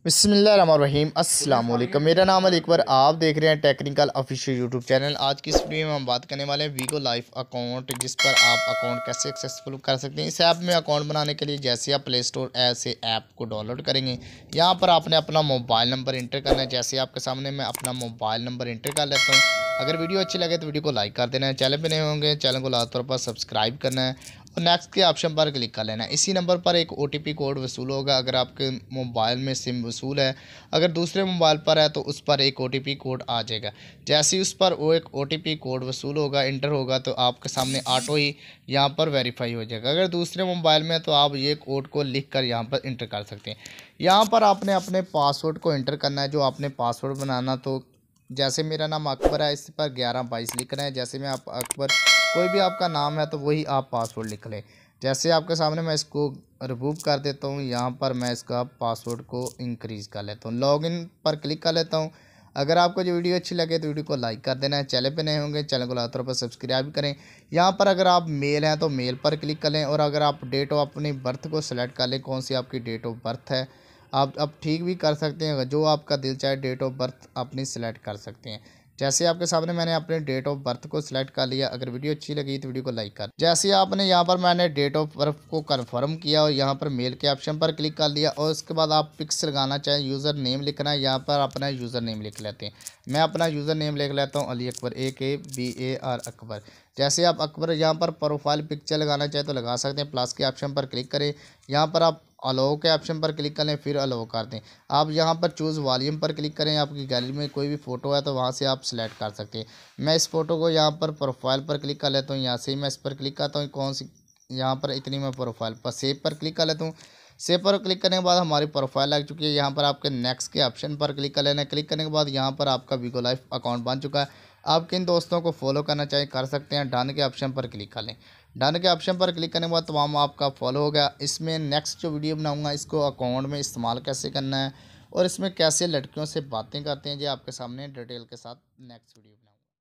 बिस्मिल्लाहिर्रहमानिर्रहीम अस्सलाम वालेकुम। मेरा नाम है अकबर, आप देख रहे हैं टेक्निकल ऑफिशियल यूट्यूब चैनल। आज की इस वीडियो में हम बात करने वाले हैं वीगो लाइव अकाउंट, जिस पर आप अकाउंट कैसे सक्सेसफुल कर सकते हैं। इस ऐप में अकाउंट बनाने के लिए जैसे आप प्ले स्टोर ऐसे ऐप को डाउनलोड करेंगे, यहाँ पर आपने अपना मोबाइल नंबर इंटर करना है। जैसे आपके सामने मैं अपना मोबाइल नंबर इंटर कर लेता हूँ। अगर वीडियो अच्छी लगे तो वीडियो को लाइक कर देना है, चैनल पर नए होंगे चैनल को लाजमी तौर पर सब्सक्राइब करना है और नेक्स्ट के ऑप्शन पर क्लिक कर लेना है। इसी नंबर पर एक OTP कोड वसूल होगा। अगर आपके मोबाइल में सिम वसूल है, अगर दूसरे मोबाइल पर है तो उस पर एक OTP कोड आ जाएगा। जैसे ही उस पर वो एक OTP कोड वसूल होगा, इंटर होगा, तो आपके सामने ऑटो ही यहाँ पर वेरीफाई हो जाएगा। अगर दूसरे मोबाइल में तो आप ये कोड को लिख कर यहाँ पर इंटर कर सकते हैं। यहाँ पर आपने अपने पासवर्ड को इंटर करना है, जो आपने पासवर्ड बनाना। तो जैसे मेरा नाम अकबर है, इस पर 1122 लिखना है। जैसे मैं आप अकबर, कोई भी आपका नाम है तो वही आप पासवर्ड लिख लें। जैसे आपके सामने मैं इसको रिमूव कर देता हूँ, यहाँ पर मैं इसका पासवर्ड को इंक्रीज़ कर लेता हूँ, लॉगिन पर क्लिक कर लेता हूँ। अगर आपको जो वीडियो अच्छी लगे तो वीडियो को लाइक कर देना है, चैनल पे नए होंगे चैनल को लाजमी तौर पर सब्सक्राइब करें। यहाँ पर अगर आप मेल हैं तो मेल पर क्लिक कर लें, और अगर आप डेट ऑफ अपनी बर्थ को सेलेक्ट कर लें, कौन सी आपकी डेट ऑफ बर्थ है। आप ठीक भी कर सकते हैं, जो आपका दिल चाहे डेट ऑफ बर्थ अपनी सेलेक्ट कर सकते हैं। जैसे आपके सामने मैंने अपने डेट ऑफ बर्थ को सिलेक्ट कर लिया। अगर वीडियो अच्छी लगी तो वीडियो को लाइक कर, जैसे आपने यहाँ पर मैंने डेट ऑफ बर्थ को कंफर्म किया और यहाँ पर मेल के ऑप्शन पर क्लिक कर लिया। और उसके बाद आप पिक्स लगाना चाहें, यूज़र नेम लिखना है, यहाँ पर अपना यूज़र नेम लिख लेते हैं। मैं अपना यूज़र नेम लिख लेता हूँ अली अकबर, AKBAR अकबर। जैसे आप अकबर यहाँ पर प्रोफाइल पिक्चर लगाना चाहें तो लगा सकते हैं। प्लस के ऑप्शन पर क्लिक करें, यहाँ पर आप अलाउ के ऑप्शन पर क्लिक करें, फिर अलाउ कर दें। आप यहाँ पर चूज़ वॉल्यूम पर क्लिक करें, आपकी गैलरी में कोई भी फ़ोटो है तो वहाँ से आप सिलेक्ट कर सकते हैं। मैं इस फ़ोटो को यहाँ पर प्रोफाइल पर क्लिक कर लेता हूँ। यहाँ से मैं इस पर क्लिक करता हूँ, कौन सी यहाँ पर इतनी मैं प्रोफाइल पर सेव पर क्लिक कर लेता हूँ। सेव पर क्लिक करने के बाद हमारी प्रोफाइल लग चुकी है। यहाँ पर आपके नेक्स्ट के ऑप्शन पर क्लिक कर लेना है। क्लिक करने के बाद यहाँ पर आपका बिगो लाइव अकाउंट बन चुका है। आप किन दोस्तों को फॉलो करना चाहें कर सकते हैं, डन के ऑप्शन पर क्लिक कर लें। डन के ऑप्शन पर क्लिक करने के बाद तमाम आपका फॉलो हो गया। इसमें नेक्स्ट जो वीडियो बनाऊंगा, इसको अकाउंट में इस्तेमाल कैसे करना है और इसमें कैसे लड़कियों से बातें करते हैं, जी आपके सामने डिटेल के साथ नेक्स्ट वीडियो बनाऊंगा।